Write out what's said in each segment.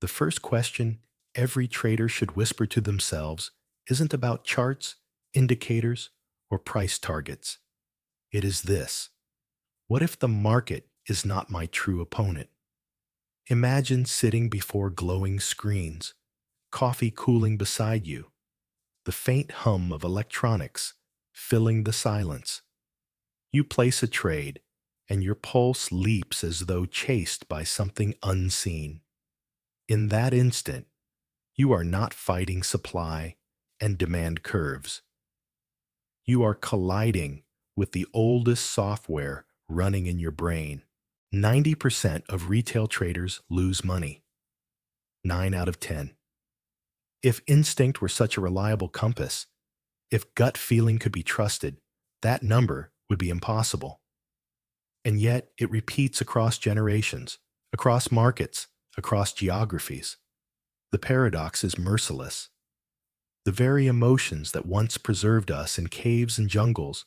The first question every trader should whisper to themselves isn't about charts, indicators, or price targets. It is this: what if the market is not my true opponent? Imagine sitting before glowing screens, coffee cooling beside you, the faint hum of electronics filling the silence. You place a trade, and your pulse leaps as though chased by something unseen. In that instant, you are not fighting supply and demand curves. You are colliding with the oldest software running in your brain. 90% of retail traders lose money. 9 out of 10. If instinct were such a reliable compass, if gut feeling could be trusted, that number would be impossible. And yet it repeats across generations, across markets, across geographies. The paradox is merciless. The very emotions that once preserved us in caves and jungles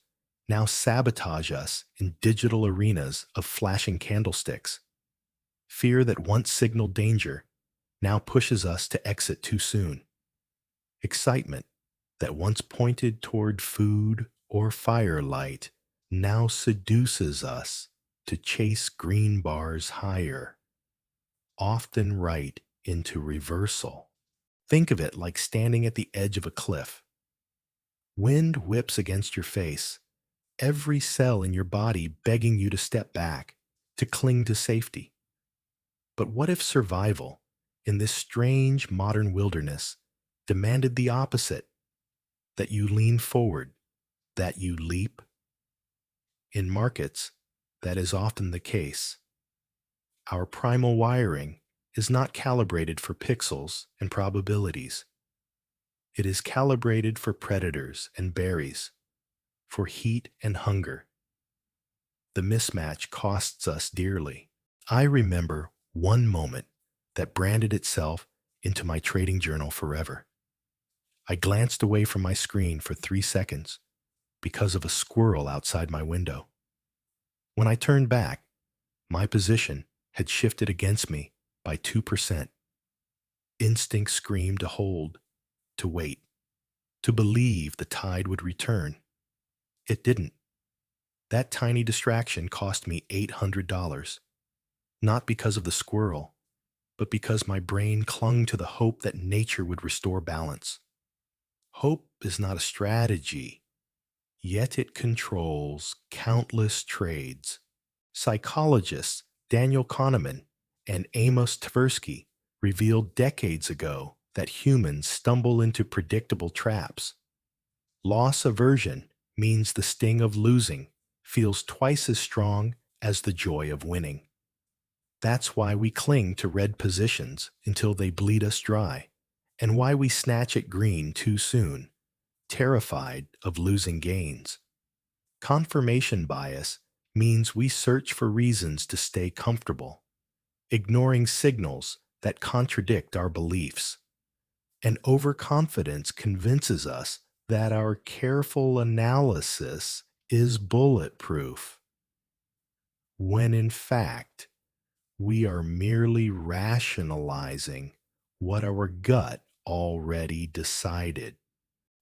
now sabotage us in digital arenas of flashing candlesticks. Fear that once signaled danger now pushes us to exit too soon. Excitement that once pointed toward food or firelight now seduces us to chase green bars higher, often right into reversal. Think of it like standing at the edge of a cliff. Wind whips against your face, every cell in your body begging you to step back, to cling to safety. But what if survival, in this strange modern wilderness, demanded the opposite? That you lean forward, that you leap? In markets, that is often the case. Our primal wiring is not calibrated for pixels and probabilities. It is calibrated for predators and berries, for heat and hunger. The mismatch costs us dearly. I remember one moment that branded itself into my trading journal forever. I glanced away from my screen for 3 seconds because of a squirrel outside my window. When I turned back, my position had shifted against me by 2%. Instinct screamed to hold, to wait, to believe the tide would return. It didn't. That tiny distraction cost me $800, not because of the squirrel, but because my brain clung to the hope that nature would restore balance. Hope is not a strategy, yet it controls countless trades. Psychologists Daniel Kahneman and Amos Tversky revealed decades ago that humans stumble into predictable traps. Loss aversion means the sting of losing feels twice as strong as the joy of winning. That's why we cling to red positions until they bleed us dry, and why we snatch at green too soon, terrified of losing gains. Confirmation bias means we search for reasons to stay comfortable, ignoring signals that contradict our beliefs. And overconfidence convinces us that our careful analysis is bulletproof, when in fact, we are merely rationalizing what our gut already decided.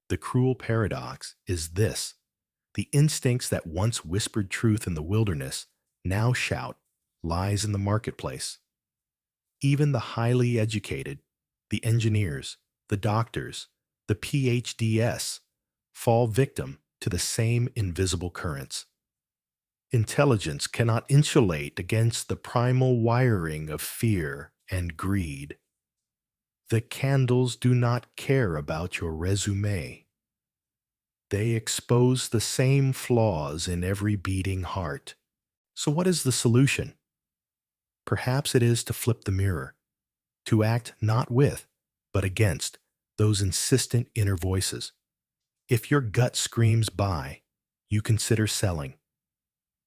The cruel paradox is this: the instincts that once whispered truth in the wilderness now shout lies in the marketplace. Even the highly educated, the engineers, the doctors, the PhDs, fall victim to the same invisible currents. Intelligence cannot insulate against the primal wiring of fear and greed. The candles do not care about your resume. They expose the same flaws in every beating heart. So what is the solution? Perhaps it is to flip the mirror, to act not with, but against those insistent inner voices. If your gut screams buy, you consider selling.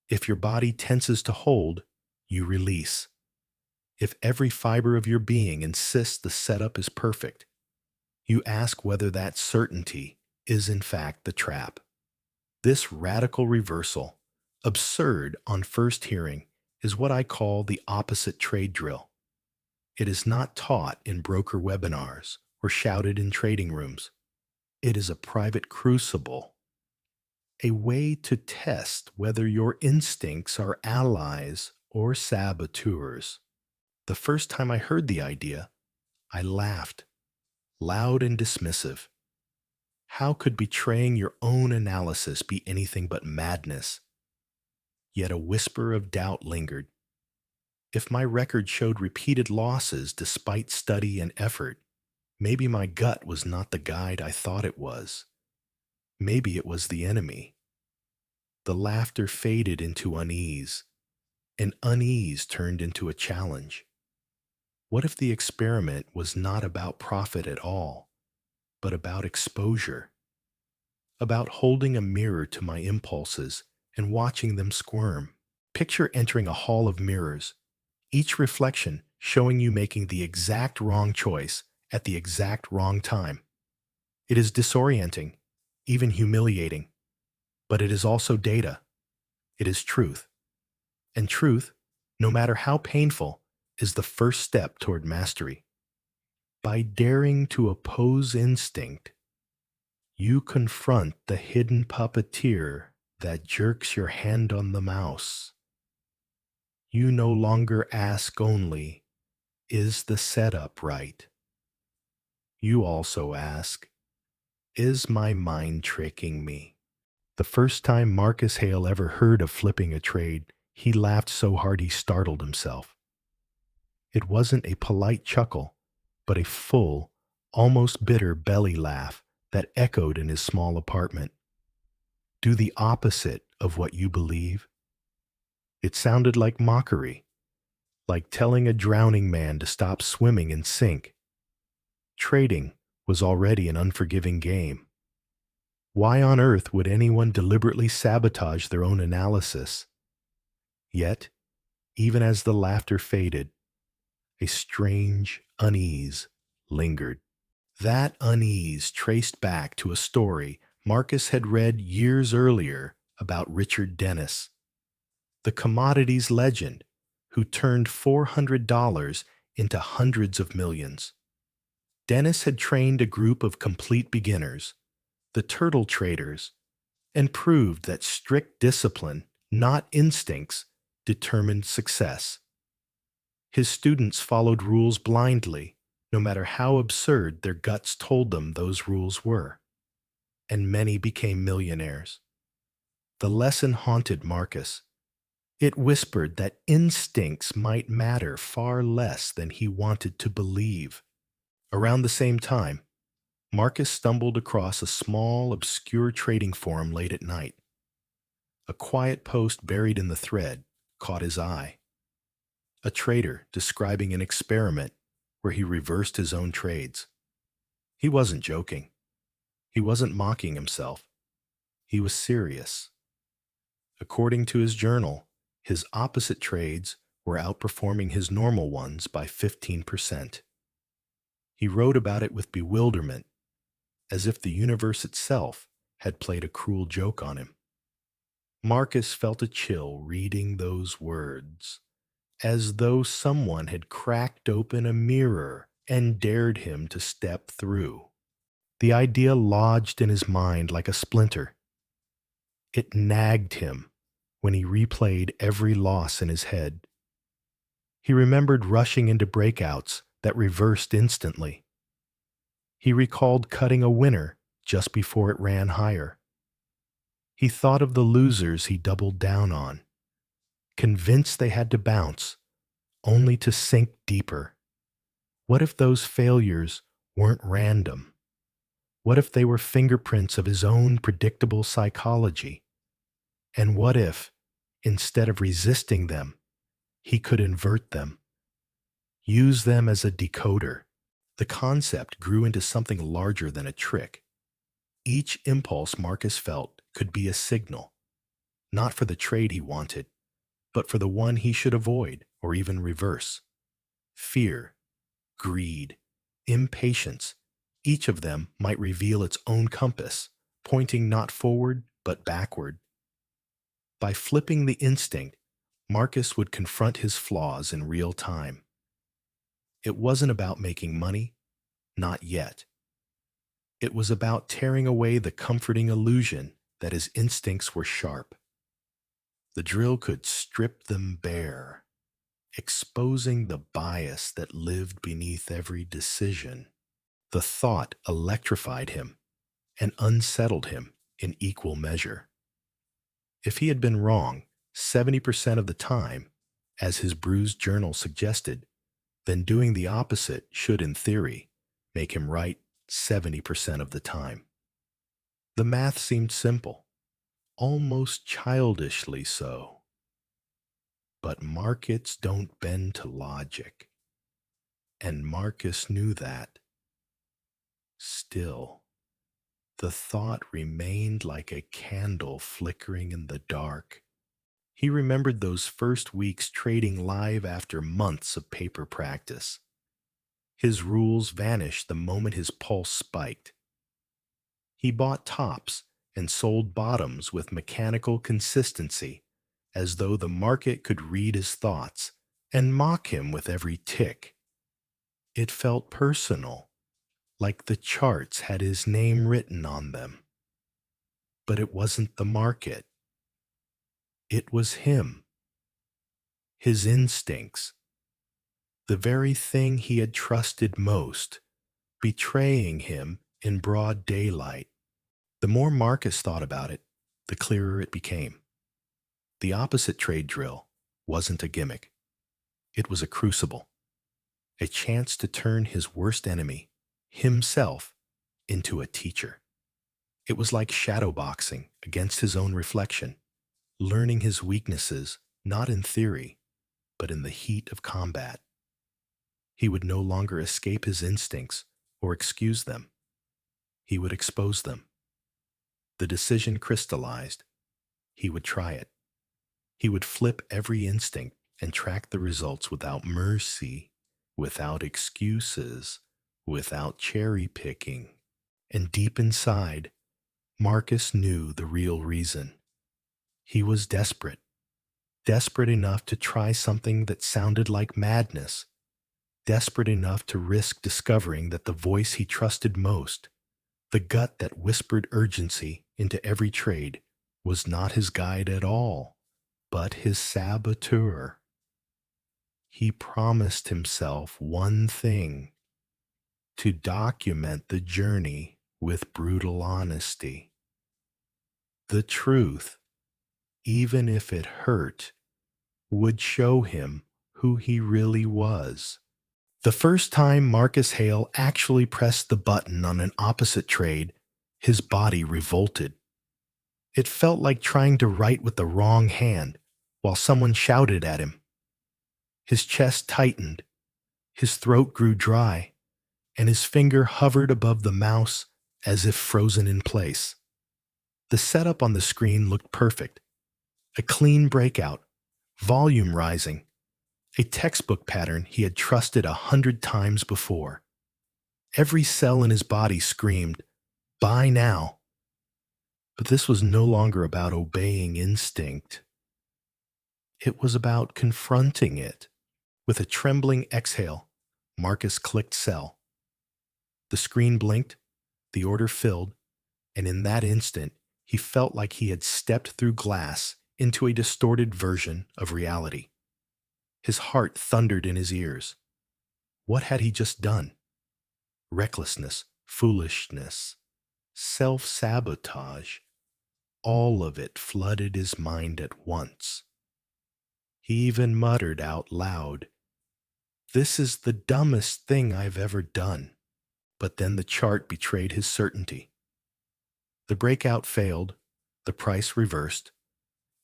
If your body tenses to hold, you release. If every fiber of your being insists the setup is perfect, you ask whether that certainty is in fact the trap. This radical reversal, absurd on first hearing, is what I call the opposite trade drill. It is not taught in broker webinars or shouted in trading rooms. It is a private crucible, a way to test whether your instincts are allies or saboteurs. The first time I heard the idea, I laughed, loud and dismissive. How could betraying your own analysis be anything but madness? Yet a whisper of doubt lingered. If my record showed repeated losses despite study and effort, maybe my gut was not the guide I thought it was. Maybe it was the enemy. The laughter faded into unease, and unease turned into a challenge. What if the experiment was not about profit at all, but about exposure? About holding a mirror to my impulses and watching them squirm? Picture entering a hall of mirrors, each reflection showing you making the exact wrong choice at the exact wrong time. It is disorienting, even humiliating, but it is also data. It is truth. And truth, no matter how painful, is the first step toward mastery. By daring to oppose instinct, you confront the hidden puppeteer that jerks your hand on the mouse. You no longer ask only, is the setup right? You also ask, is my mind tricking me? The first time Marcus Hale ever heard of flipping a trade, he laughed so hard he startled himself. It wasn't a polite chuckle, but a full, almost bitter belly laugh that echoed in his small apartment. Do the opposite of what you believe. It sounded like mockery, like telling a drowning man to stop swimming and sink. Trading was already an unforgiving game. Why on earth would anyone deliberately sabotage their own analysis? Yet, even as the laughter faded, a strange unease lingered. That unease traced back to a story Marcus had read years earlier about Richard Dennis, the commodities legend who turned $400 into hundreds of millions. Dennis had trained a group of complete beginners, the turtle traders, and proved that strict discipline, not instincts, determined success. His students followed rules blindly, no matter how absurd their guts told them those rules were. And many became millionaires. The lesson haunted Marcus. It whispered that instincts might matter far less than he wanted to believe. Around the same time, Marcus stumbled across a small, obscure trading forum late at night. A quiet post buried in the thread caught his eye. A trader describing an experiment where he reversed his own trades. He wasn't joking. He wasn't mocking himself. He was serious. According to his journal, his opposite trades were outperforming his normal ones by 15%. He wrote about it with bewilderment, as if the universe itself had played a cruel joke on him. Marcus felt a chill reading those words, as though someone had cracked open a mirror and dared him to step through. The idea lodged in his mind like a splinter. It nagged him when he replayed every loss in his head. He remembered rushing into breakouts that reversed instantly. He recalled cutting a winner just before it ran higher. He thought of the losers he doubled down on, convinced they had to bounce, only to sink deeper. What if those failures weren't random? What if they were fingerprints of his own predictable psychology? And what if, instead of resisting them, he could invert them? Use them as a decoder. The concept grew into something larger than a trick. Each impulse Marcus felt could be a signal, not for the trade he wanted, but for the one he should avoid or even reverse. Fear, greed, impatience, each of them might reveal its own compass, pointing not forward but backward. By flipping the instinct, Marcus would confront his flaws in real time. It wasn't about making money, not yet. It was about tearing away the comforting illusion that his instincts were sharp. The drill could strip them bare, exposing the bias that lived beneath every decision. The thought electrified him and unsettled him in equal measure. If he had been wrong 70% of the time, as his bruised journal suggested, then doing the opposite should, in theory, make him right 70% of the time. The math seemed simple, almost childishly so. But markets don't bend to logic, and Marcus knew that. Still, the thought remained like a candle flickering in the dark. He remembered those first weeks trading live after months of paper practice. His rules vanished the moment his pulse spiked. He bought tops and sold bottoms with mechanical consistency, as though the market could read his thoughts and mock him with every tick. It felt personal, like the charts had his name written on them. But it wasn't the market. It was him. His instincts. The very thing he had trusted most, betraying him in broad daylight. The more Marcus thought about it, the clearer it became. The opposite trade drill wasn't a gimmick. It was a crucible, a chance to turn his worst enemy, himself, into a teacher. It was like shadowboxing against his own reflection, learning his weaknesses not in theory, but in the heat of combat. He would no longer escape his instincts or excuse them. He would expose them. The decision crystallized. He would try it. He would flip every instinct and track the results without mercy, without excuses, without cherry picking. And deep inside, Marcus knew the real reason. He was desperate. Desperate enough to try something that sounded like madness. Desperate enough to risk discovering that the voice he trusted most, the gut that whispered urgency into every trade, was not his guide at all, but his saboteur. He promised himself one thing: to document the journey with brutal honesty. The truth, even if it hurt, would show him who he really was. The first time Marcus Hale actually pressed the button on an opposite trade, his body revolted. It felt like trying to write with the wrong hand while someone shouted at him. His chest tightened, his throat grew dry, and his finger hovered above the mouse as if frozen in place. The setup on the screen looked perfect. A clean breakout, volume rising, a textbook pattern he had trusted 100 times before. Every cell in his body screamed, "Buy now." But this was no longer about obeying instinct. It was about confronting it. With a trembling exhale, Marcus clicked sell. The screen blinked, the order filled, and in that instant, he felt like he had stepped through glass into a distorted version of reality. His heart thundered in his ears. What had he just done? Recklessness, foolishness, self-sabotage. All of it flooded his mind at once. He even muttered out loud, "This is the dumbest thing I've ever done." But then the chart betrayed his certainty. The breakout failed, the price reversed,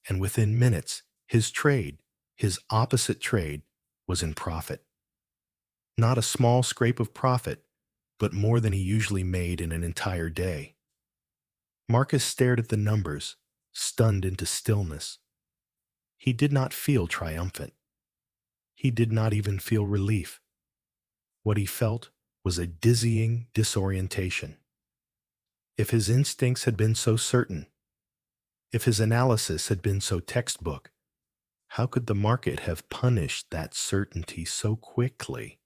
and within minutes, his trade, his opposite trade, was in profit. Not a small scrape of profit, but more than he usually made in an entire day. Marcus stared at the numbers, stunned into stillness. He did not feel triumphant. He did not even feel relief. What he felt was a dizzying disorientation. If his instincts had been so certain, if his analysis had been so textbook, how could the market have punished that certainty so quickly?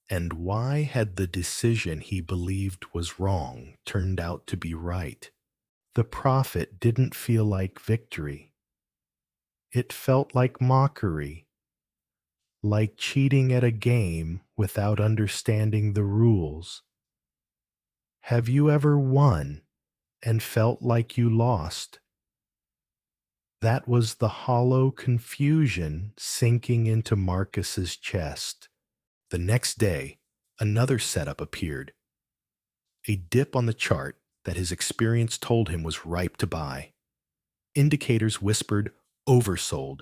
And why had the decision he believed was wrong turned out to be right? The profit didn't feel like victory. It felt like mockery, like cheating at a game without understanding the rules. Have you ever won and felt like you lost? That was the hollow confusion sinking into Marcus's chest. The next day, another setup appeared, a dip on the chart that his experience told him was ripe to buy. Indicators whispered oversold.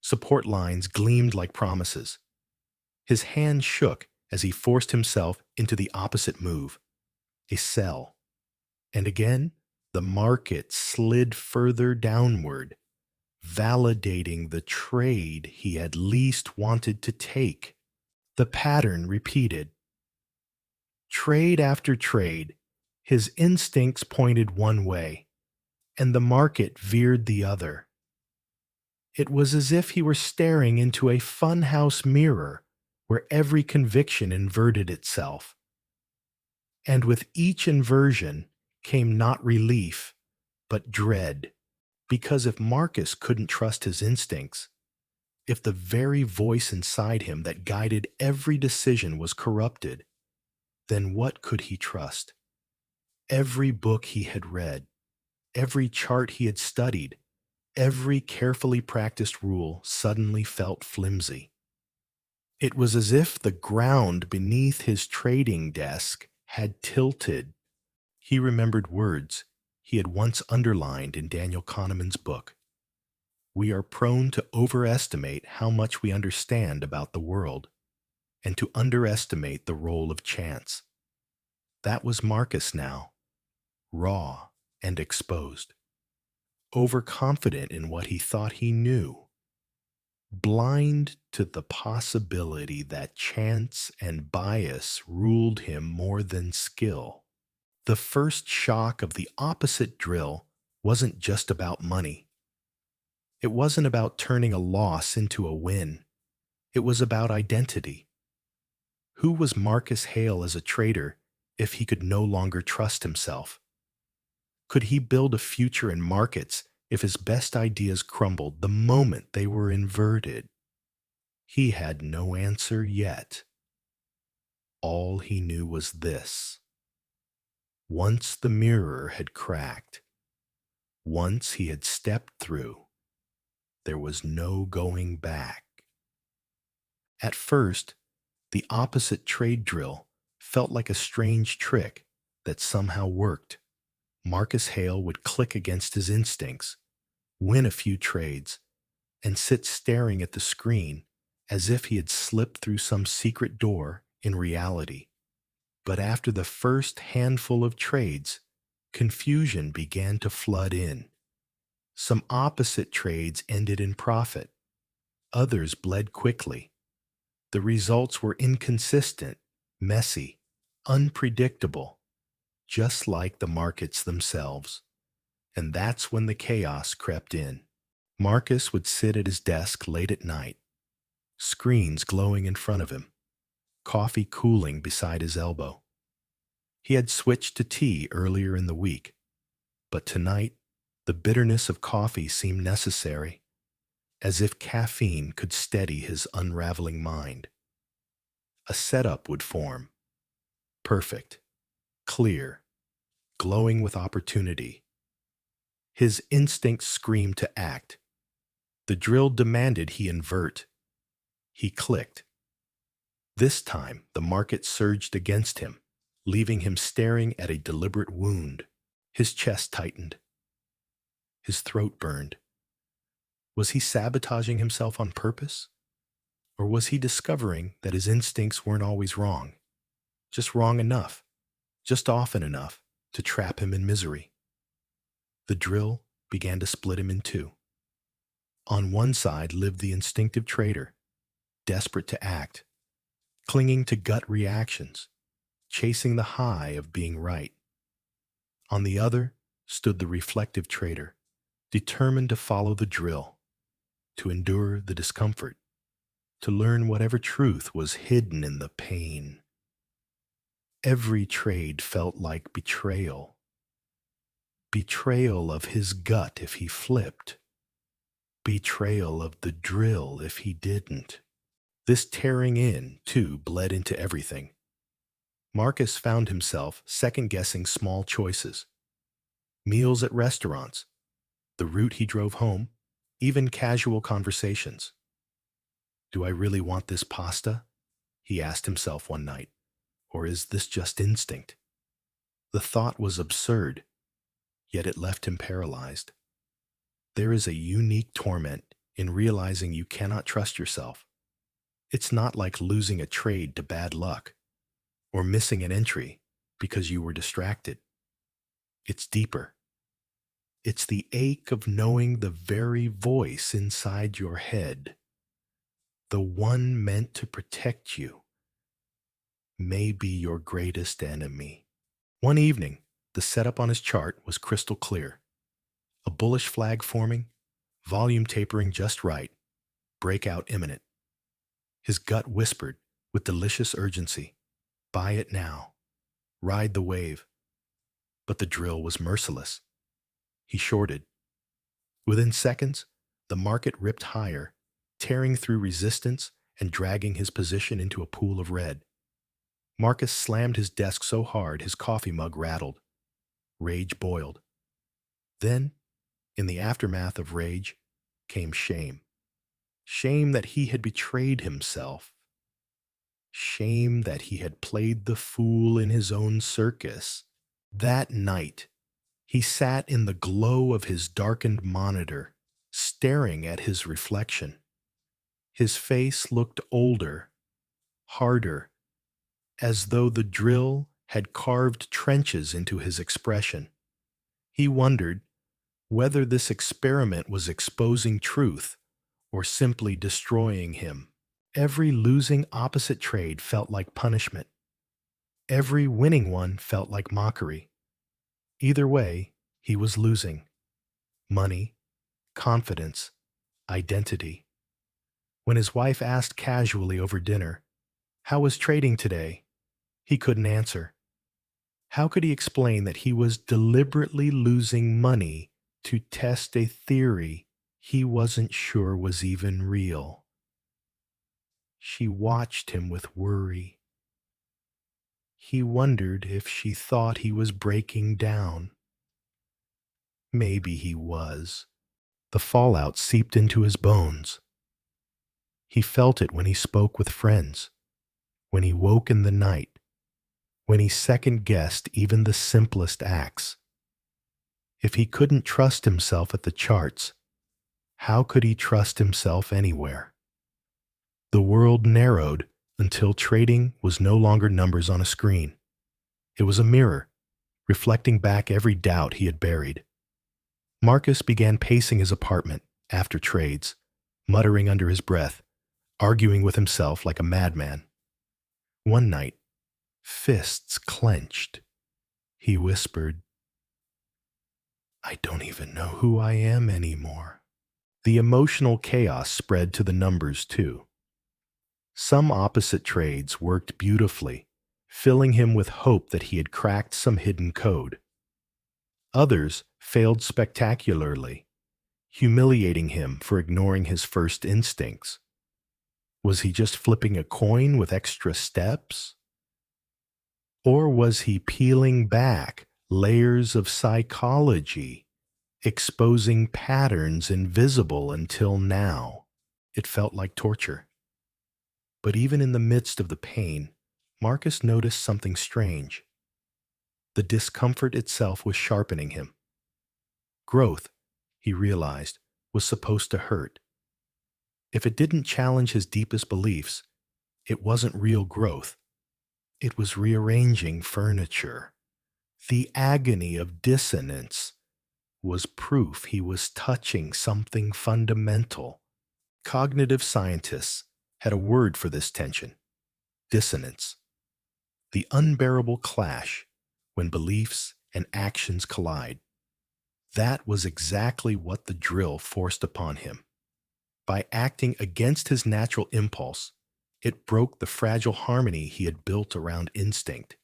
Support lines gleamed like promises. His hand shook as he forced himself into the opposite move, a sell. And again, the market slid further downward, validating the trade he had least wanted to take. The pattern repeated. Trade after trade, his instincts pointed one way, and the market veered the other. It was as if he were staring into a funhouse mirror where every conviction inverted itself. And with each inversion came not relief, but dread. Because if Marcus couldn't trust his instincts, if the very voice inside him that guided every decision was corrupted, then what could he trust? Every book he had read, every chart he had studied, every carefully practiced rule suddenly felt flimsy. It was as if the ground beneath his trading desk had tilted. He remembered words he had once underlined in Daniel Kahneman's book. We are prone to overestimate how much we understand about the world, and to underestimate the role of chance. That was Marcus now, raw and exposed, overconfident in what he thought he knew, blind to the possibility that chance and bias ruled him more than skill. The first shock of the opposite drill wasn't just about money. It wasn't about turning a loss into a win. It was about identity. Who was Marcus Hale as a trader if he could no longer trust himself? Could he build a future in markets if his best ideas crumbled the moment they were inverted? He had no answer yet. All he knew was this. Once the mirror had cracked, once he had stepped through, there was no going back. At first, the opposite trade drill felt like a strange trick that somehow worked. Marcus Hale would click against his instincts, win a few trades, and sit staring at the screen as if he had slipped through some secret door in reality. But after the first handful of trades, confusion began to flood in. Some opposite trades ended in profit. Others bled quickly. The results were inconsistent, messy, unpredictable, just like the markets themselves. And that's when the chaos crept in. Marcus would sit at his desk late at night, screens glowing in front of him, coffee cooling beside his elbow. He had switched to tea earlier in the week, but tonight the bitterness of coffee seemed necessary, as if caffeine could steady his unraveling mind. A setup would form. Perfect, clear, glowing with opportunity. His instincts screamed to act. The drill demanded he invert. He clicked. This time, the market surged against him, leaving him staring at a deliberate wound. His chest tightened. His throat burned. Was he sabotaging himself on purpose? Or was he discovering that his instincts weren't always wrong? Just wrong enough, just often enough to trap him in misery. The drill began to split him in two. On one side lived the instinctive trader, desperate to act, clinging to gut reactions, chasing the high of being right. On the other stood the reflective trader, determined to follow the drill, to endure the discomfort, to learn whatever truth was hidden in the pain. Every trade felt like betrayal. Betrayal of his gut if he flipped. Betrayal of the drill if he didn't. This tearing in, too, bled into everything. Marcus found himself second-guessing small choices. Meals at restaurants, the route he drove home, even casual conversations. Do I really want this pasta? He asked himself one night. Or is this just instinct? The thought was absurd, yet it left him paralyzed. There is a unique torment in realizing you cannot trust yourself. It's not like losing a trade to bad luck or missing an entry because you were distracted. It's deeper. It's the ache of knowing the very voice inside your head, the one meant to protect you, may be your greatest enemy. One evening, the setup on his chart was crystal clear. A bullish flag forming, volume tapering just right, breakout imminent. His gut whispered with delicious urgency, buy it now, ride the wave. But the drill was merciless. He shorted. Within seconds, the market ripped higher, tearing through resistance and dragging his position into a pool of red. Marcus slammed his desk so hard his coffee mug rattled. Rage boiled. Then, in the aftermath of rage, came shame. Shame that he had betrayed himself. Shame that he had played the fool in his own circus. That night, he sat in the glow of his darkened monitor, staring at his reflection. His face looked older, harder, as though the drill had carved trenches into his expression. He wondered whether this experiment was exposing truth or simply destroying him. Every losing opposite trade felt like punishment. Every winning one felt like mockery. Either way, he was losing. Money, confidence, identity. When his wife asked casually over dinner, "How was trading today?" he couldn't answer. How could he explain that he was deliberately losing money to test a theory he wasn't sure was even real? She watched him with worry. He wondered if she thought he was breaking down. Maybe he was. The fallout seeped into his bones. He felt it when he spoke with friends, when he woke in the night, when he second-guessed even the simplest acts. If he couldn't trust himself at the charts, how could he trust himself anywhere? The world narrowed until trading was no longer numbers on a screen. It was a mirror, reflecting back every doubt he had buried. Marcus began pacing his apartment after trades, muttering under his breath, arguing with himself like a madman. One night, fists clenched, he whispered, "I don't even know who I am anymore." The emotional chaos spread to the numbers, too. Some opposite trades worked beautifully, filling him with hope that he had cracked some hidden code. Others failed spectacularly, humiliating him for ignoring his first instincts. Was he just flipping a coin with extra steps? Or was he peeling back layers of psychology, exposing patterns invisible until now? It felt like torture. But even in the midst of the pain, Marcus noticed something strange. The discomfort itself was sharpening him. Growth, he realized, was supposed to hurt. If it didn't challenge his deepest beliefs, it wasn't real growth. It was rearranging furniture. The agony of dissonance was proof he was touching something fundamental. Cognitive scientists had a word for this tension: dissonance. The unbearable clash when beliefs and actions collide. That was exactly what the drill forced upon him. By acting against his natural impulse, it broke the fragile harmony he had built around instinct.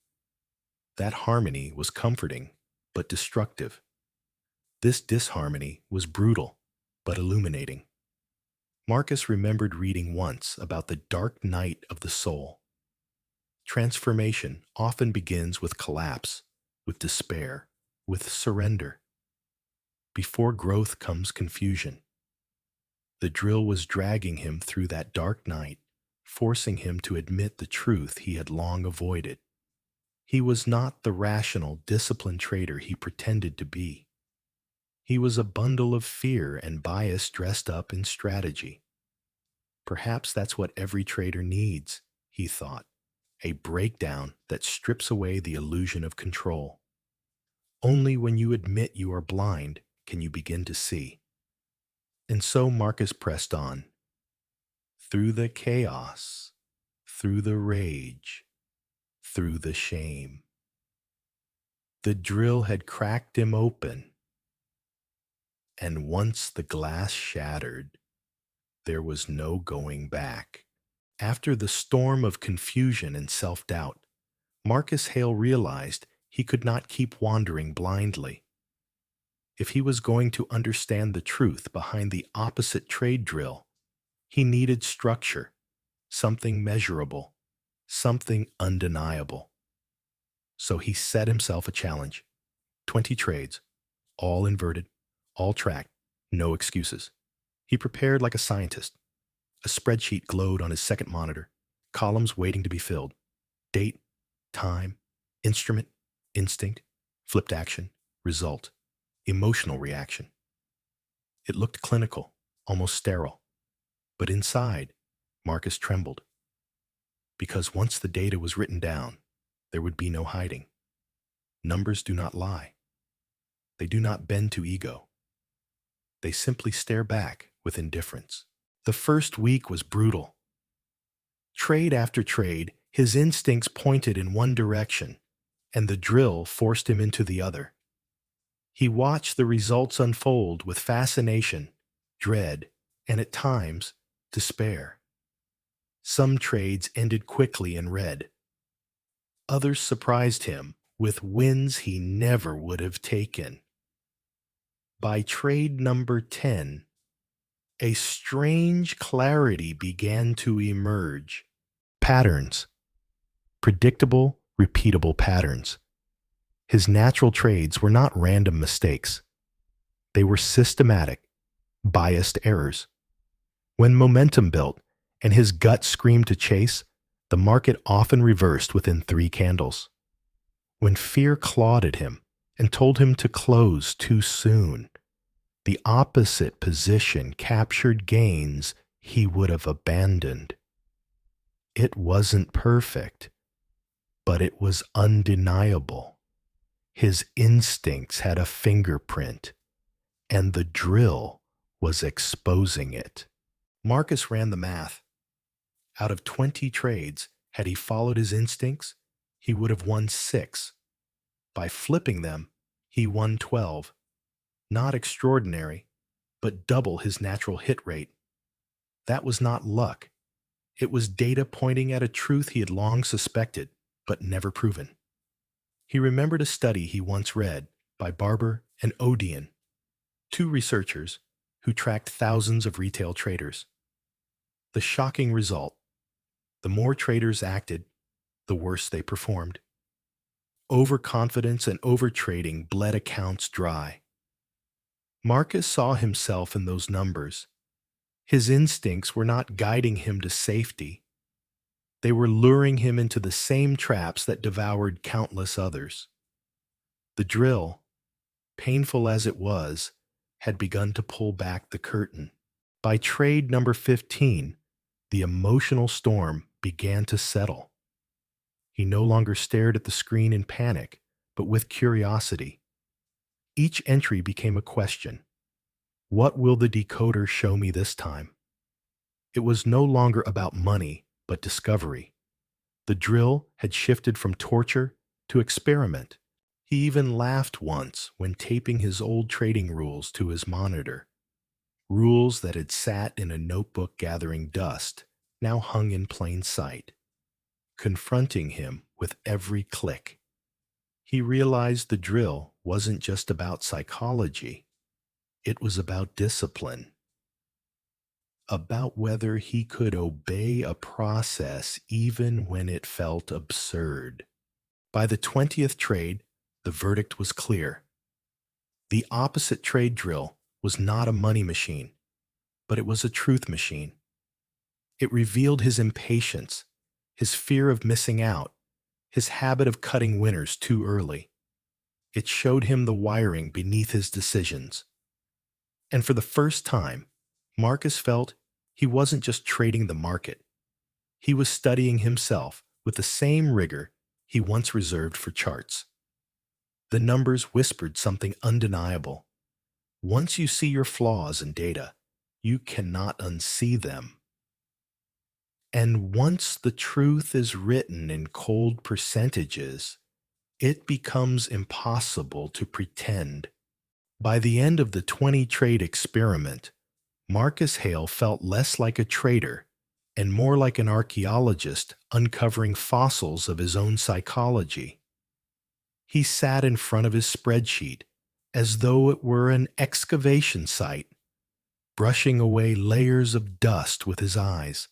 That harmony was comforting, but destructive. This disharmony was brutal, but illuminating. Marcus remembered reading once about the dark night of the soul. Transformation often begins with collapse, with despair, with surrender. Before growth comes confusion. The drill was dragging him through that dark night, forcing him to admit the truth he had long avoided. He was not the rational, disciplined trader he pretended to be. He was a bundle of fear and bias dressed up in strategy. Perhaps that's what every trader needs, he thought, a breakdown that strips away the illusion of control. Only when you admit you are blind can you begin to see. And so Marcus pressed on. Through the chaos, through the rage, through the shame. The drill had cracked him open. And once the glass shattered, there was no going back. After the storm of confusion and self-doubt, Marcus Hale realized he could not keep wandering blindly. If he was going to understand the truth behind the opposite trade drill, he needed structure, something measurable, something undeniable. So he set himself a challenge. 20 trades, all inverted, all tracked, no excuses. He prepared like a scientist. A spreadsheet glowed on his second monitor, columns waiting to be filled. Date, time, instrument, instinct, flipped action, result, emotional reaction. It looked clinical, almost sterile. But inside, Marcus trembled. Because once the data was written down, there would be no hiding. Numbers do not lie. They do not bend to ego. They simply stare back with indifference. The first week was brutal. Trade after trade, his instincts pointed in one direction, and the drill forced him into the other. He watched the results unfold with fascination, dread, and at times, despair. Some trades ended quickly in red. Others surprised him with wins he never would have taken. By trade number 10, a strange clarity began to emerge. Patterns. Predictable, repeatable patterns. His natural trades were not random mistakes. They were systematic, biased errors. When momentum built and his gut screamed to chase, the market often reversed within 3 candles. When fear clawed at him and told him to close too soon, the opposite position captured gains he would have abandoned. It wasn't perfect, but it was undeniable. His instincts had a fingerprint, and the drill was exposing it. Marcus ran the math. Out of 20 trades, had he followed his instincts, he would have won 6. By flipping them, he won 12. Not extraordinary, but double his natural hit rate. That was not luck. It was data pointing at a truth he had long suspected, but never proven. He remembered a study he once read by Barber and Odean, 2 researchers who tracked thousands of retail traders. The shocking result: the more traders acted, the worse they performed. Overconfidence and overtrading bled accounts dry. Marcus saw himself in those numbers. His instincts were not guiding him to safety. They were luring him into the same traps that devoured countless others. The drill, painful as it was, had begun to pull back the curtain. By trade number 15, the emotional storm began to settle. He no longer stared at the screen in panic, but with curiosity. Each entry became a question. What will the decoder show me this time? It was no longer about money, but discovery. The drill had shifted from torture to experiment. He even laughed once when taping his old trading rules to his monitor. Rules that had sat in a notebook gathering dust now hung in plain sight, confronting him with every click. He realized the drill wasn't just about psychology, it was about discipline, about whether he could obey a process even when it felt absurd. By the 20th trade, the verdict was clear. The opposite trade drill was not a money machine, but it was a truth machine. It revealed his impatience, his fear of missing out, his habit of cutting winners too early. It showed him the wiring beneath his decisions. And for the first time, Marcus felt he wasn't just trading the market. He was studying himself with the same rigor he once reserved for charts. The numbers whispered something undeniable. Once you see your flaws in data, you cannot unsee them. And once the truth is written in cold percentages, it becomes impossible to pretend. By the end of the 20-trade experiment, Marcus Hale felt less like a trader and more like an archaeologist uncovering fossils of his own psychology. He sat in front of his spreadsheet as though it were an excavation site, brushing away layers of dust with his eyes.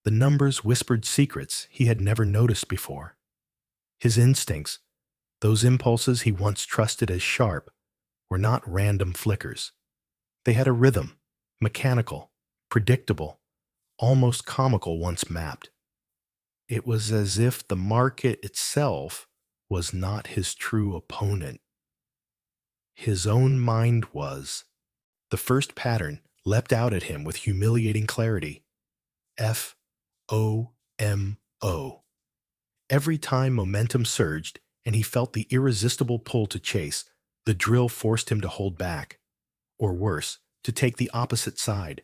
The numbers whispered secrets he had never noticed before. His instincts, those impulses he once trusted as sharp, were not random flickers. They had a rhythm, mechanical, predictable, almost comical once mapped. It was as if the market itself was not his true opponent. His own mind was. The first pattern leapt out at him with humiliating clarity. FOMO. Every time momentum surged and he felt the irresistible pull to chase, the drill forced him to hold back, or worse, to take the opposite side.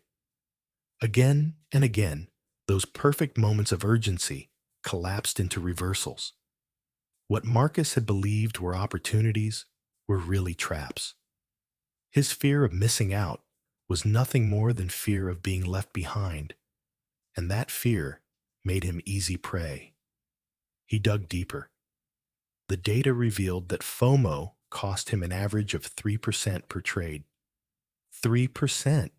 Again and again, those perfect moments of urgency collapsed into reversals. What Marcus had believed were opportunities were really traps. His fear of missing out was nothing more than fear of being left behind, and that fear made him easy prey. He dug deeper. The data revealed that FOMO cost him an average of 3% per trade. 3%!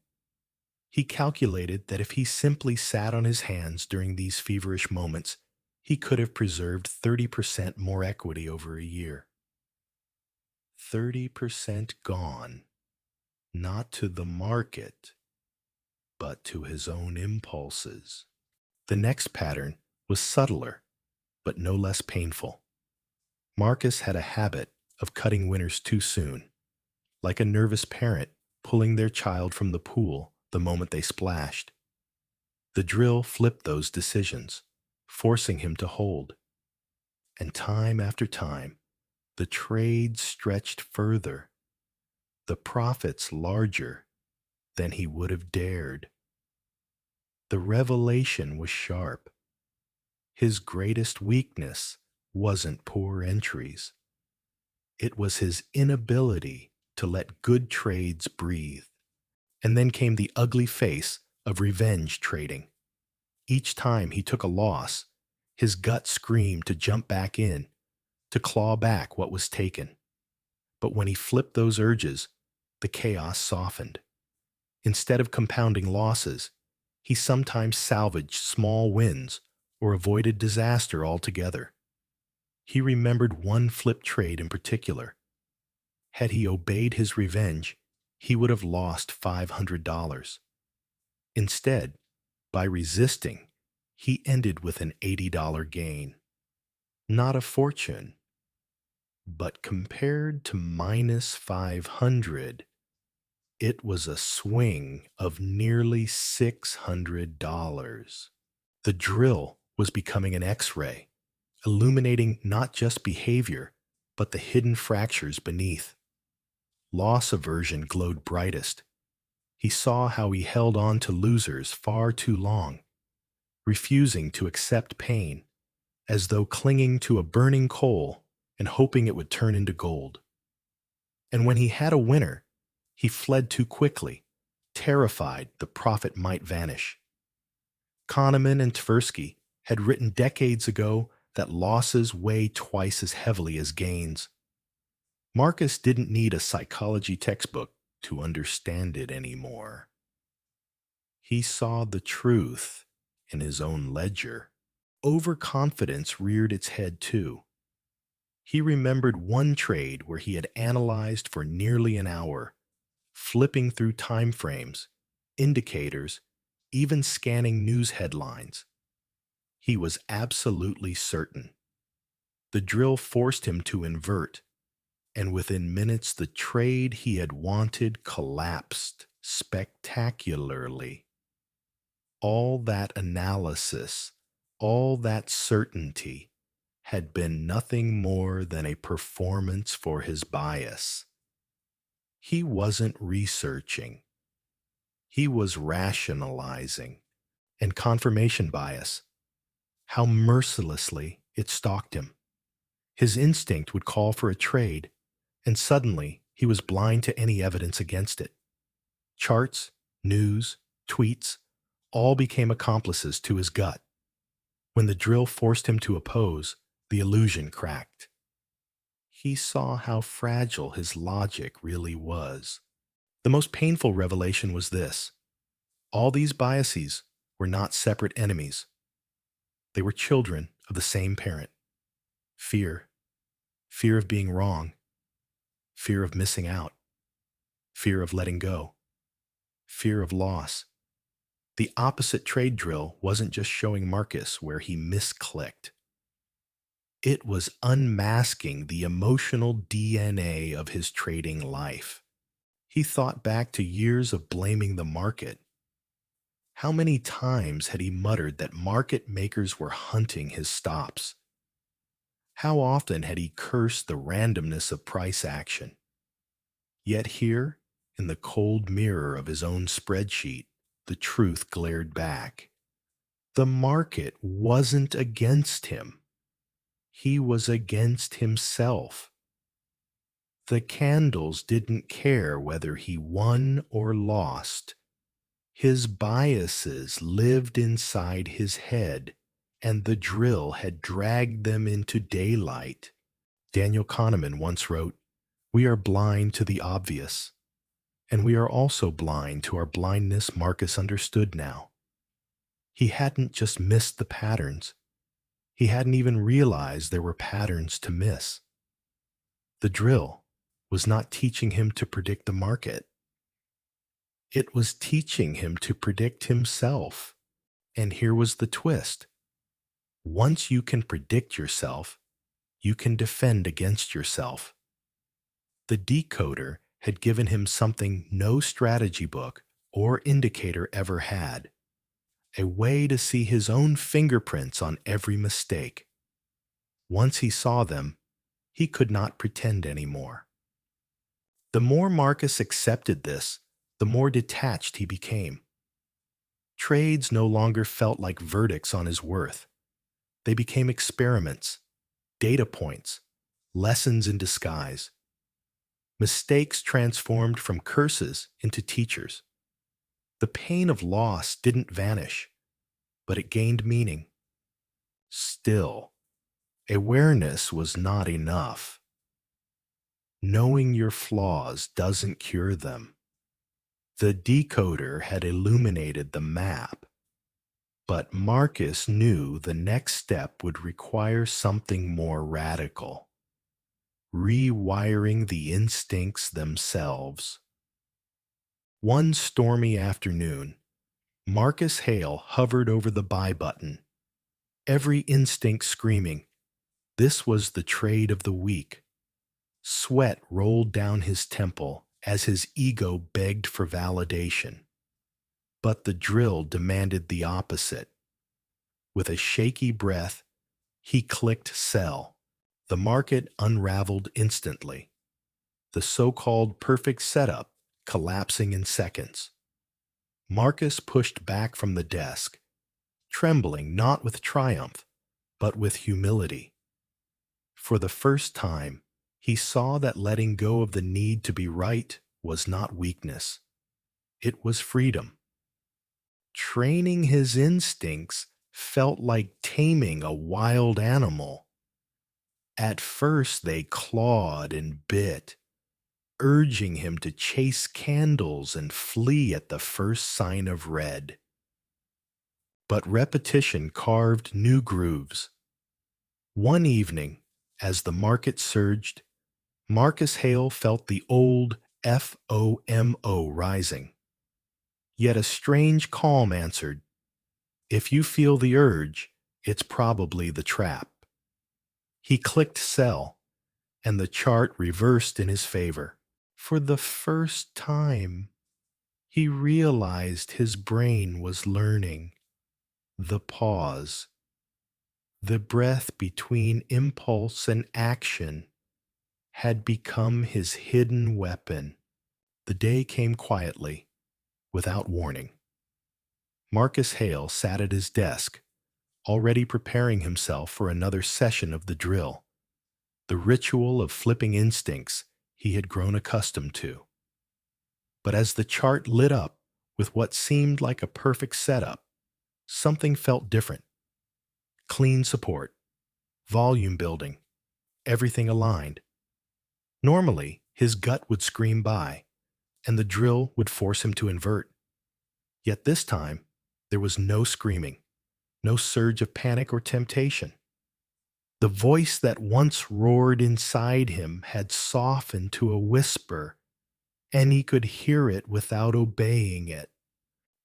He calculated that if he simply sat on his hands during these feverish moments, he could have preserved 30% more equity over a year. 30% gone, not to the market, but to his own impulses. The next pattern was subtler, but no less painful. Marcus had a habit of cutting winners too soon, like a nervous parent pulling their child from the pool the moment they splashed. The drill flipped those decisions, forcing him to hold. And time after time, the trade stretched further, the profits larger than he would have dared. The revelation was sharp. His greatest weakness wasn't poor entries. It was his inability to let good trades breathe. And then came the ugly face of revenge trading. Each time he took a loss, his gut screamed to jump back in, to claw back what was taken. But when he flipped those urges, the chaos softened. Instead of compounding losses, he sometimes salvaged small wins or avoided disaster altogether. He remembered one flip trade in particular. Had he obeyed his revenge, he would have lost $500. Instead, by resisting, he ended with an $80 gain. Not a fortune, but compared to minus 500, it was a swing of nearly $600. The drill was becoming an X-ray, illuminating not just behavior, but the hidden fractures beneath. Loss aversion glowed brightest. He saw how he held on to losers far too long, refusing to accept pain, as though clinging to a burning coal and hoping it would turn into gold. And when he had a winner, he fled too quickly, terrified the profit might vanish. Kahneman and Tversky had written decades ago that losses weigh twice as heavily as gains. Marcus didn't need a psychology textbook to understand it anymore. He saw the truth in his own ledger. Overconfidence reared its head too. He remembered one trade where he had analyzed for nearly an hour, flipping through time frames, indicators, even scanning news headlines. He was absolutely certain. The drill forced him to invert, and within minutes the trade he had wanted collapsed spectacularly. All that analysis, all that certainty, had been nothing more than a performance for his bias. He wasn't researching. He was rationalizing. And confirmation bias, how mercilessly it stalked him. His instinct would call for a trade, and suddenly he was blind to any evidence against it. Charts, news, tweets, all became accomplices to his gut. When the drill forced him to oppose, the illusion cracked. He saw how fragile his logic really was. The most painful revelation was this: all these biases were not separate enemies. They were children of the same parent. Fear of being wrong, fear of missing out, fear of letting go, fear of loss. The opposite trade drill wasn't just showing Marcus where he misclicked. It was unmasking the emotional DNA of his trading life. He thought back to years of blaming the market. How many times had he muttered that market makers were hunting his stops? How often had he cursed the randomness of price action? Yet here, in the cold mirror of his own spreadsheet, the truth glared back. The market wasn't against him. He was against himself. The candles didn't care whether he won or lost. His biases lived inside his head, and the drill had dragged them into daylight. Daniel Kahneman once wrote, "We are blind to the obvious, and we are also blind to our blindness." Marcus understood now. He hadn't just missed the patterns. He hadn't even realized there were patterns to miss. The drill was not teaching him to predict the market. It was teaching him to predict himself. And here was the twist. Once you can predict yourself, you can defend against yourself. The decoder had given him something no strategy book or indicator ever had: a way to see his own fingerprints on every mistake. Once he saw them, he could not pretend anymore. The more Marcus accepted this, the more detached he became. Trades no longer felt like verdicts on his worth. They became experiments, data points, lessons in disguise. Mistakes transformed from curses into teachers. The pain of loss didn't vanish, but it gained meaning. Still, awareness was not enough. Knowing your flaws doesn't cure them. The decoder had illuminated the map, but Marcus knew the next step would require something more radical: rewiring the instincts themselves. One stormy afternoon, Marcus Hale hovered over the buy button, every instinct screaming. This was the trade of the week. Sweat rolled down his temple as his ego begged for validation. But the drill demanded the opposite. With a shaky breath, he clicked sell. The market unraveled instantly. The so-called perfect setup collapsing in seconds. Marcus pushed back from the desk, trembling not with triumph, but with humility. For the first time, he saw that letting go of the need to be right was not weakness. It was freedom. Training his instincts felt like taming a wild animal. At first, they clawed and bit, urging him to chase candles and flee at the first sign of red. But repetition carved new grooves. One evening, as the market surged, Marcus Hale felt the old FOMO rising. Yet a strange calm answered, "If you feel the urge, it's probably the trap." He clicked sell, and the chart reversed in his favor. For the first time, he realized his brain was learning. The pause, the breath between impulse and action, had become his hidden weapon. The day came quietly, without warning. Marcus Hale sat at his desk, already preparing himself for another session of the drill, the ritual of flipping instincts he had grown accustomed to. But as the chart lit up with what seemed like a perfect setup, something felt different. Clean support, volume building, everything aligned. Normally, his gut would scream by, and the drill would force him to invert. Yet this time, there was no screaming, no surge of panic or temptation. The voice that once roared inside him had softened to a whisper, and he could hear it without obeying it.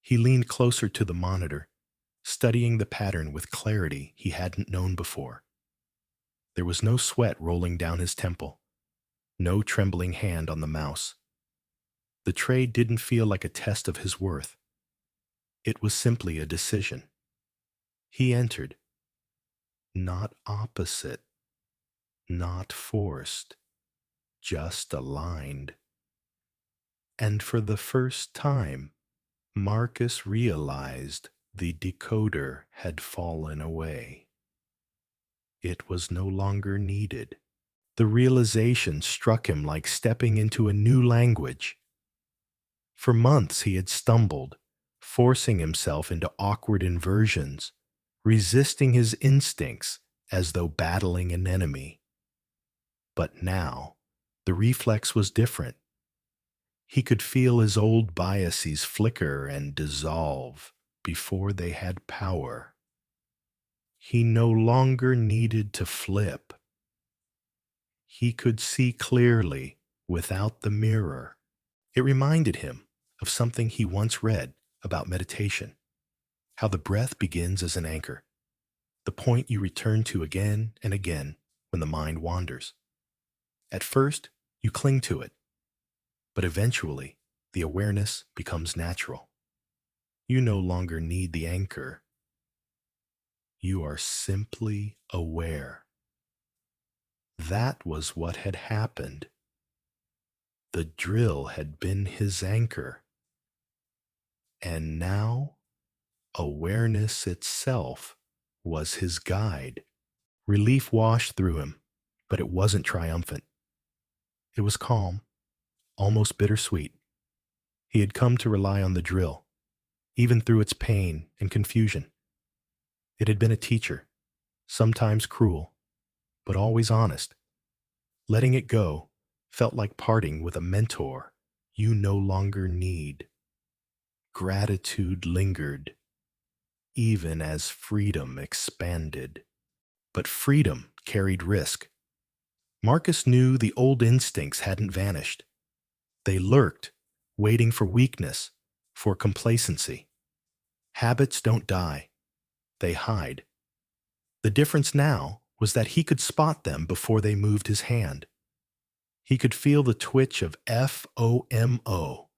He leaned closer to the monitor, studying the pattern with clarity he hadn't known before. There was no sweat rolling down his temple, no trembling hand on the mouse. The trade didn't feel like a test of his worth. It was simply a decision. He entered, not opposite, not forced, just aligned. And for the first time, Marcus realized the decoder had fallen away. It was no longer needed. The realization struck him like stepping into a new language. For months he had stumbled, forcing himself into awkward inversions, resisting his instincts as though battling an enemy. But now, the reflex was different. He could feel his old biases flicker and dissolve before they had power. He no longer needed to flip. He could see clearly without the mirror. It reminded him of something he once read about meditation, how the breath begins as an anchor, the point you return to again and again when the mind wanders. At first, you cling to it, but eventually, the awareness becomes natural. You no longer need the anchor. You are simply aware. That was what had happened. The drill had been his anchor. And now, awareness itself was his guide. Relief washed through him, but it wasn't triumphant. It was calm, almost bittersweet. He had come to rely on the drill, even through its pain and confusion. It had been a teacher, sometimes cruel, but always honest. Letting it go felt like parting with a mentor you no longer need. Gratitude lingered, even as freedom expanded. But freedom carried risk. Marcus knew the old instincts hadn't vanished. They lurked, waiting for weakness, for complacency. Habits don't die. They hide. The difference now was that he could spot them before they moved his hand. He could feel the twitch of FOMO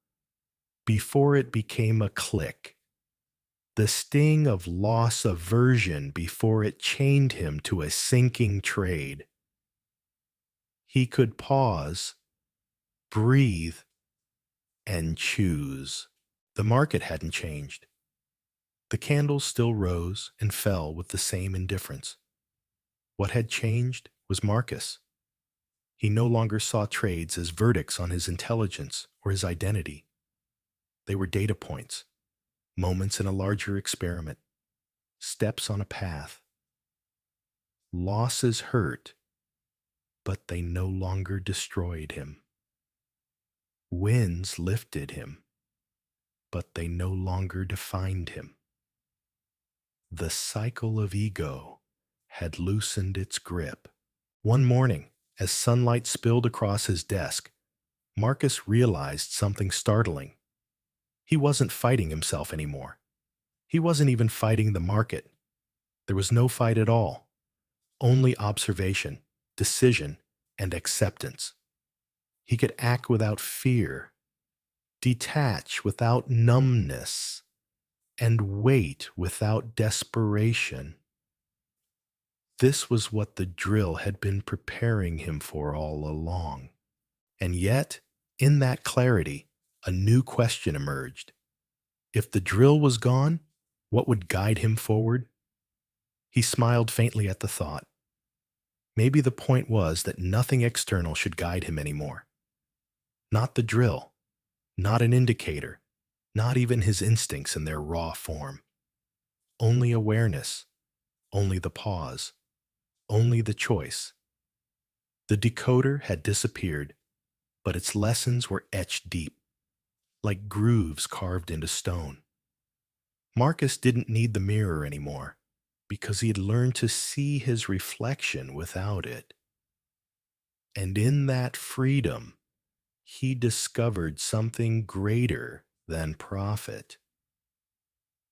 before it became a click, the sting of loss aversion before it chained him to a sinking trade. He could pause, breathe, and choose. The market hadn't changed. The candles still rose and fell with the same indifference. What had changed was Marcus. He no longer saw trades as verdicts on his intelligence or his identity. They were data points, moments in a larger experiment, steps on a path. Losses hurt, but they no longer destroyed him. Wins lifted him, but they no longer defined him. The cycle of ego had loosened its grip. One morning, as sunlight spilled across his desk, Marcus realized something startling. He wasn't fighting himself anymore. He wasn't even fighting the market. There was no fight at all. Only observation, decision, and acceptance. He could act without fear, detach without numbness, and wait without desperation. This was what the drill had been preparing him for all along. And yet, in that clarity, a new question emerged. If the drill was gone, what would guide him forward? He smiled faintly at the thought. Maybe the point was that nothing external should guide him anymore. Not the drill, not an indicator, not even his instincts in their raw form. Only awareness, only the pause, only the choice. The decoder had disappeared, but its lessons were etched deep, like grooves carved into stone. Marcus didn't need the mirror anymore, because he had learned to see his reflection without it. And in that freedom, he discovered something greater than profit.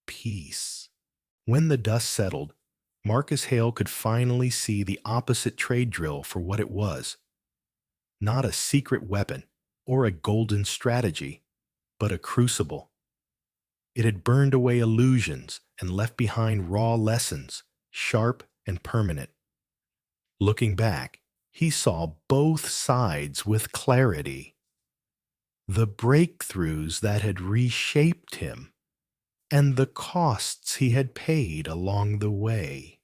Peace. When the dust settled, Marcus Hale could finally see the opposite trade drill for what it was. Not a secret weapon or a golden strategy, but a crucible. It had burned away illusions and left behind raw lessons, sharp and permanent. Looking back, he saw both sides with clarity. The breakthroughs that had reshaped him, and the costs he had paid along the way.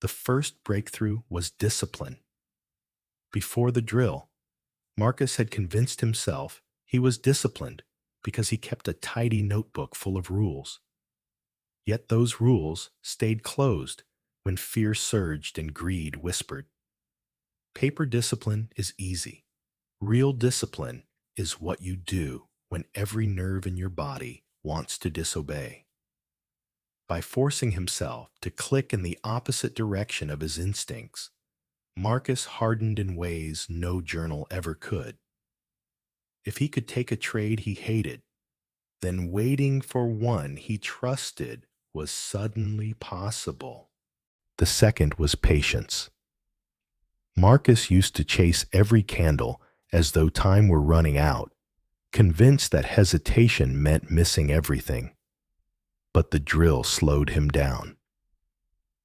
The first breakthrough was discipline. Before the drill, Marcus had convinced himself he was disciplined because he kept a tidy notebook full of rules. Yet those rules stayed closed when fear surged and greed whispered. Paper discipline is easy. Real discipline is what you do when every nerve in your body wants to disobey. By forcing himself to click in the opposite direction of his instincts, Marcus hardened in ways no journal ever could. If he could take a trade he hated, then waiting for one he trusted was suddenly possible. The second was patience. Marcus used to chase every candle as though time were running out, convinced that hesitation meant missing everything. But the drill slowed him down.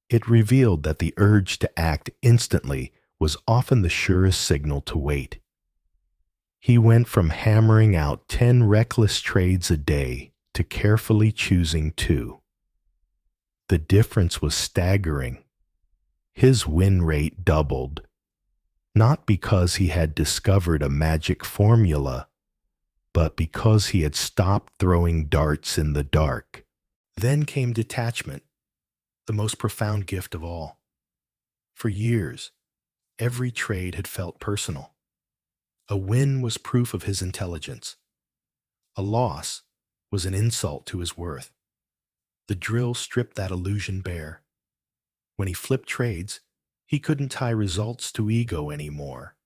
It revealed that the urge to act instantly was often the surest signal to wait. He went from hammering out 10 reckless trades a day to carefully choosing 2. The difference was staggering. His win rate doubled, not because he had discovered a magic formula, but because he had stopped throwing darts in the dark. Then came detachment, the most profound gift of all. For years, every trade had felt personal. A win was proof of his intelligence. A loss was an insult to his worth. The drill stripped that illusion bare. When he flipped trades, he couldn't tie results to ego anymore.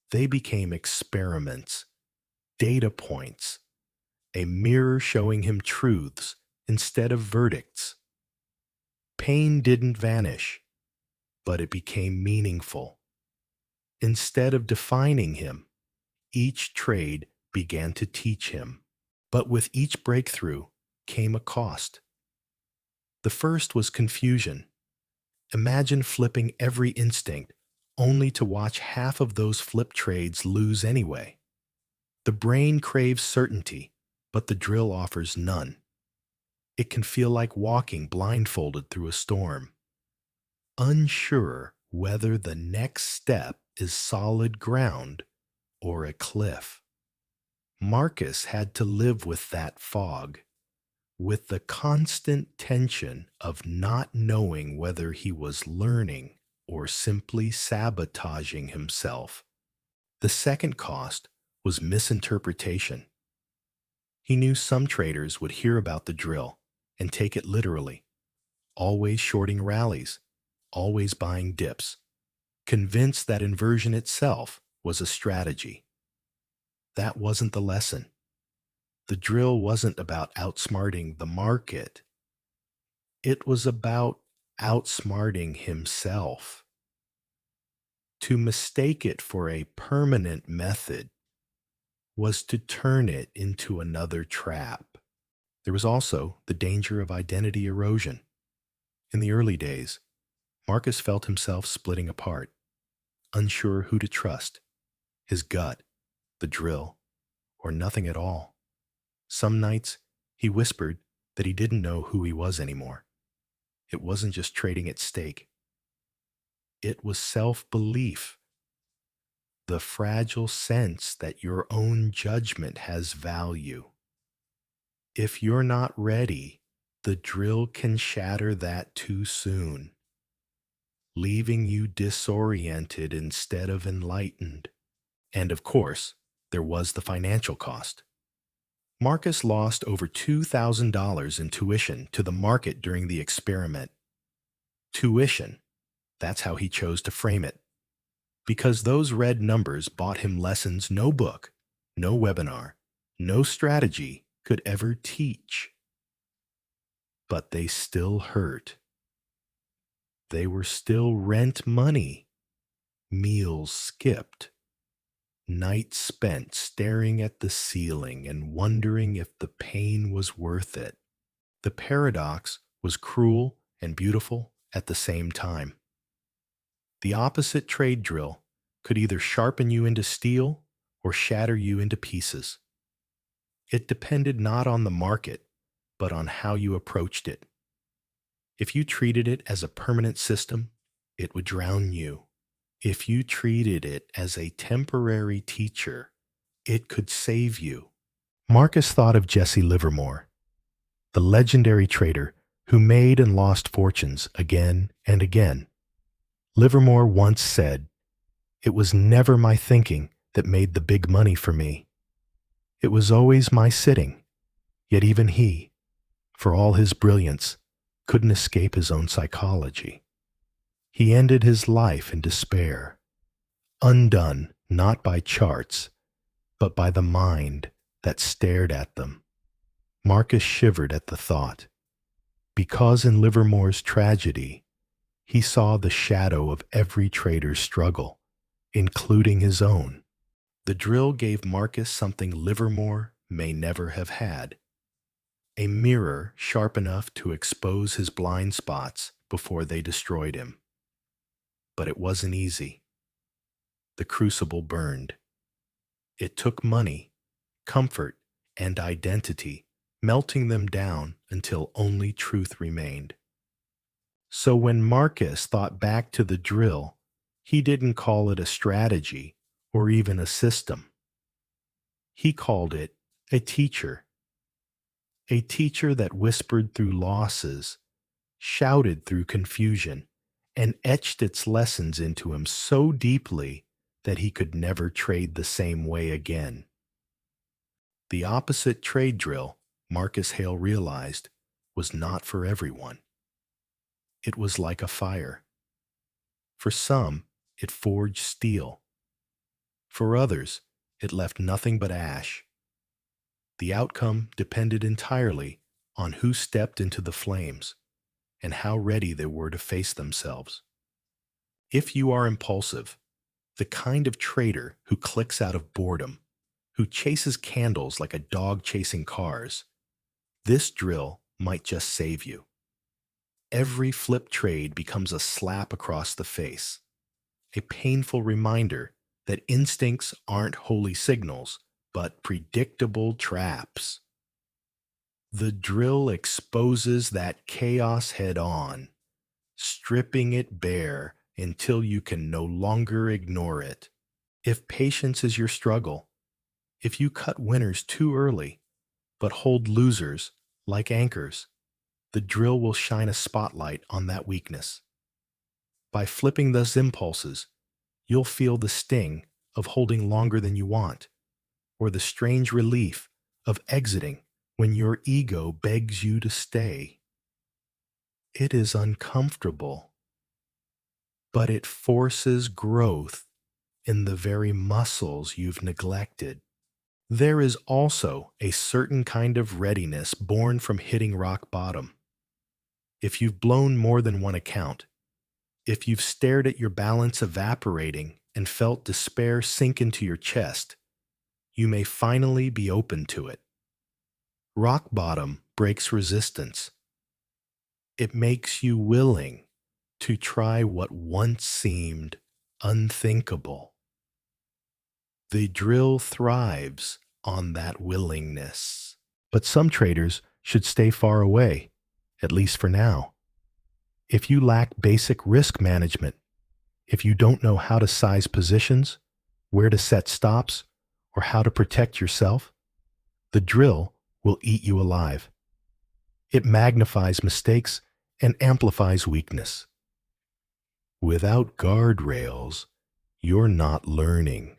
They became experiments, data points, a mirror showing him truths instead of verdicts. Pain didn't vanish, but it became meaningful. Instead of defining him, each trade began to teach him. But with each breakthrough came a cost. The first was confusion. Imagine flipping every instinct only to watch half of those flip trades lose anyway. The brain craves certainty, but the drill offers none. It can feel like walking blindfolded through a storm, unsure whether the next step is solid ground or a cliff. Marcus had to live with that fog, with the constant tension of not knowing whether he was learning or simply sabotaging himself. The second cost was misinterpretation. He knew some traders would hear about the drill and take it literally, always shorting rallies, always buying dips, convinced that inversion itself was a strategy. That wasn't the lesson. The drill wasn't about outsmarting the market. It was about outsmarting himself. To mistake it for a permanent method was to turn it into another trap. There was also the danger of identity erosion. In the early days, Marcus felt himself splitting apart, unsure who to trust, his gut, the drill, or nothing at all. Some nights, he whispered that he didn't know who he was anymore. It wasn't just trading at stake. It was self-belief, the fragile sense that your own judgment has value. If you're not ready, the drill can shatter that too soon, leaving you disoriented instead of enlightened. And of course, there was the financial cost. Marcus lost over $2,000 in tuition to the market during the experiment. Tuition, that's how he chose to frame it. Because those red numbers bought him lessons no book, no webinar, no strategy could ever teach. But they still hurt. They were still rent money, meals skipped, nights spent staring at the ceiling and wondering if the pain was worth it. The paradox was cruel and beautiful at the same time. The opposite trade drill could either sharpen you into steel or shatter you into pieces. It depended not on the market, but on how you approached it. If you treated it as a permanent system, it would drown you. If you treated it as a temporary teacher, it could save you. Marcus thought of Jesse Livermore, the legendary trader who made and lost fortunes again and again. Livermore once said, "It was never my thinking that made the big money for me. It was always my sitting." Yet even he, for all his brilliance, couldn't escape his own psychology. He ended his life in despair, undone not by charts, but by the mind that stared at them. Marcus shivered at the thought, because in Livermore's tragedy, he saw the shadow of every trader's struggle, including his own. The drill gave Marcus something Livermore may never have had: a mirror sharp enough to expose his blind spots before they destroyed him. But it wasn't easy. The crucible burned. It took money, comfort, and identity, melting them down until only truth remained. So when Marcus thought back to the drill, he didn't call it a strategy or even a system. He called it a teacher. A teacher that whispered through losses, shouted through confusion, and etched its lessons into him so deeply that he could never trade the same way again. The opposite trade drill, Marcus Hale realized, was not for everyone. It was like a fire. For some, it forged steel. For others, it left nothing but ash. The outcome depended entirely on who stepped into the flames and how ready they were to face themselves. If you are impulsive, the kind of trader who clicks out of boredom, who chases candles like a dog chasing cars, this drill might just save you. Every flip trade becomes a slap across the face, a painful reminder that instincts aren't holy signals, but predictable traps. The drill exposes that chaos head on, stripping it bare until you can no longer ignore it. If patience is your struggle, If you cut winners too early, but hold losers like anchors, the drill will shine a spotlight on that weakness. By flipping those impulses, you'll feel the sting of holding longer than you want, or the strange relief of exiting when your ego begs you to stay. It is uncomfortable, but it forces growth in the very muscles you've neglected. There is also a certain kind of readiness born from hitting rock bottom. If you've blown more than one account, if you've stared at your balance evaporating and felt despair sink into your chest, you may finally be open to it. Rock bottom breaks resistance. It makes you willing to try what once seemed unthinkable. The drill thrives on that willingness. But some traders should stay far away, at least for now. If you lack basic risk management, if you don't know how to size positions, where to set stops, or how to protect yourself, the drill will eat you alive. It magnifies mistakes and amplifies weakness. Without guardrails, you're not learning.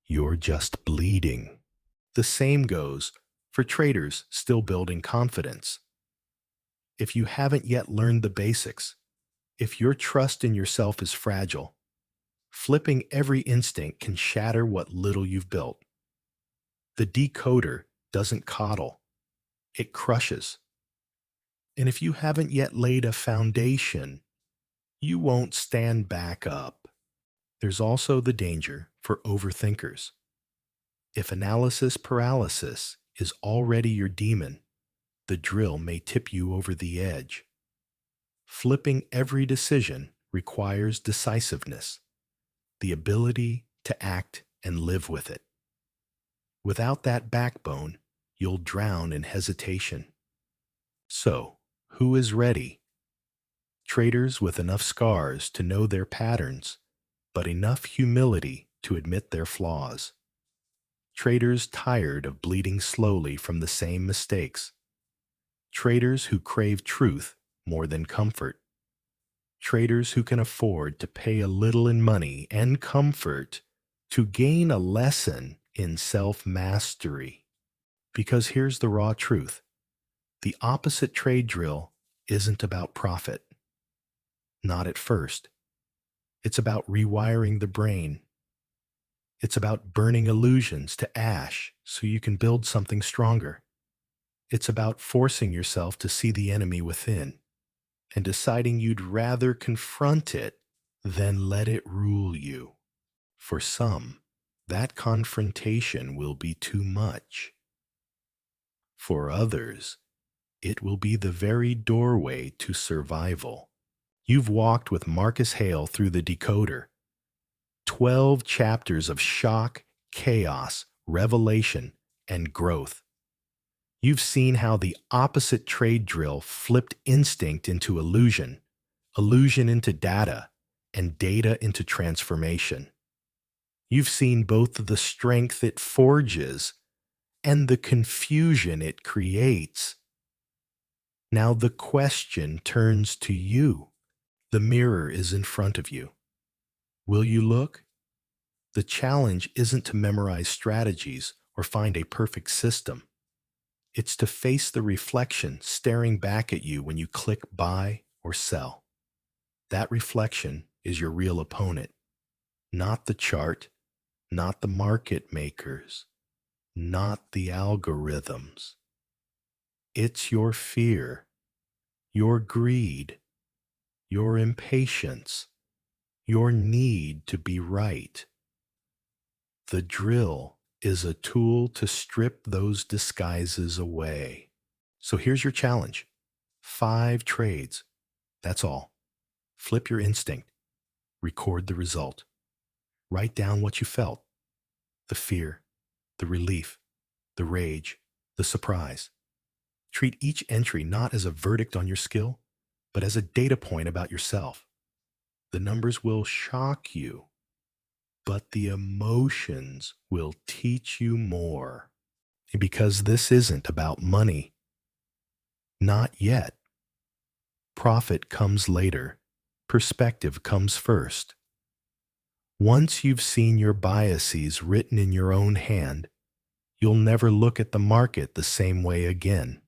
You're just bleeding. The same goes for traders still building confidence. If you haven't yet learned the basics, if your trust in yourself is fragile, flipping every instinct can shatter what little you've built. The decoder doesn't coddle, it crushes. And if you haven't yet laid a foundation, you won't stand back up. There's also the danger for overthinkers. If analysis paralysis is already your demon, the drill may tip you over the edge. Flipping every decision requires decisiveness, the ability to act and live with it. Without that backbone, you'll drown in hesitation. So, who is ready? Traders with enough scars to know their patterns, but enough humility to admit their flaws. Traders tired of bleeding slowly from the same mistakes. Traders who crave truth more than comfort. Traders who can afford to pay a little in money and comfort to gain a lesson in self-mastery. Because here's the raw truth. The opposite trade drill isn't about profit. Not at first. It's about rewiring the brain. It's about burning illusions to ash so you can build something stronger. It's about forcing yourself to see the enemy within and deciding you'd rather confront it than let it rule you. For some, that confrontation will be too much. For others, it will be the very doorway to survival. You've walked with Marcus Hale through the Decoder. 12 chapters of shock, chaos, revelation, and growth. You've seen how the opposite trade drill flipped instinct into illusion, illusion into data, and data into transformation. You've seen both the strength it forges and the confusion it creates. Now the question turns to you. The mirror is in front of you. Will you look? The challenge isn't to memorize strategies or find a perfect system. It's to face the reflection staring back at you when you click buy or sell. That reflection is your real opponent, not the chart, not the market makers, not the algorithms. It's your fear, your greed, your impatience, your need to be right. The drill is a tool to strip those disguises away. So here's your challenge. 5 trades. That's all. Flip your instinct. Record the result. Write down what you felt. The fear, the relief, the rage, the surprise. Treat each entry not as a verdict on your skill, but as a data point about yourself. The numbers will shock you. but the emotions will teach you more. Because this isn't about money. Not yet. Profit comes later. Perspective comes first. Once you've seen your biases written in your own hand, you'll never look at the market the same way again.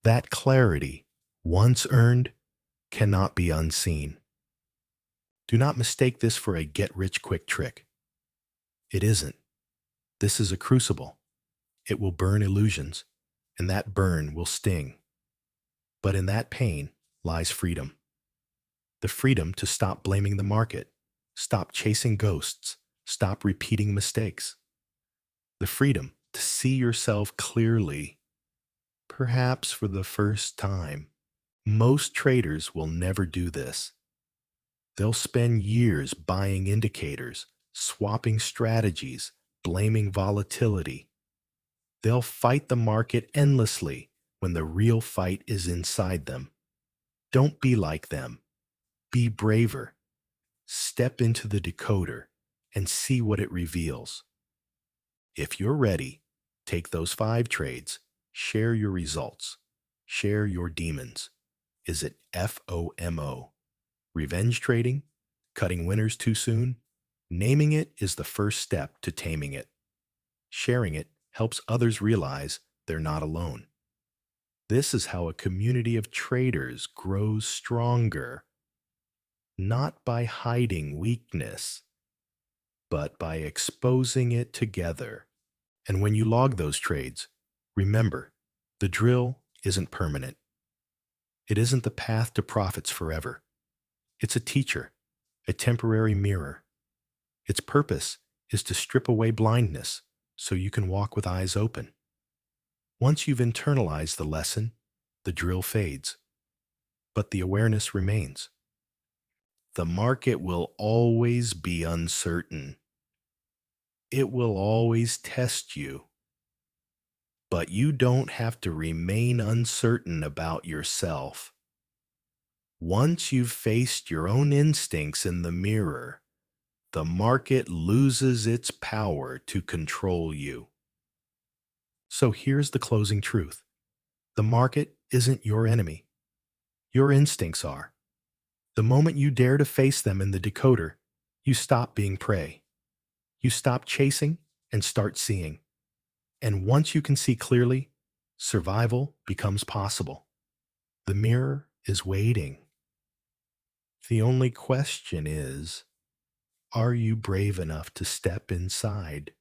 That clarity, once earned, cannot be unseen. Do not mistake this for a get-rich-quick trick. It isn't. This is a crucible. It will burn illusions, and that burn will sting. But in that pain lies freedom. The freedom to stop blaming the market, stop chasing ghosts, stop repeating mistakes. The freedom to see yourself clearly, perhaps for the first time. Most traders will never do this. They'll spend years buying indicators, swapping strategies, blaming volatility. They'll fight the market endlessly when the real fight is inside them. Don't be like them. Be braver. Step into the decoder and see what it reveals. If you're ready, take those 5 trades, share your results, share your demons. Is it FOMO? Revenge trading? Cutting winners too soon? Naming it is the first step to taming it. Sharing it helps others realize they're not alone. This is how a community of traders grows stronger, not by hiding weakness, but by exposing it together. And when you log those trades, remember, the drill isn't permanent. It isn't the path to profits forever. It's a teacher, a temporary mirror. Its purpose is to strip away blindness so you can walk with eyes open. Once you've internalized the lesson, the drill fades, but the awareness remains. The market will always be uncertain. It will always test you. But you don't have to remain uncertain about yourself. Once you've faced your own instincts in the mirror, the market loses its power to control you. So here's the closing truth. The market isn't your enemy. Your instincts are. The moment you dare to face them in the decoder, you stop being prey. You stop chasing and start seeing. And once you can see clearly, survival becomes possible. The mirror is waiting. The only question is, are you brave enough to step inside?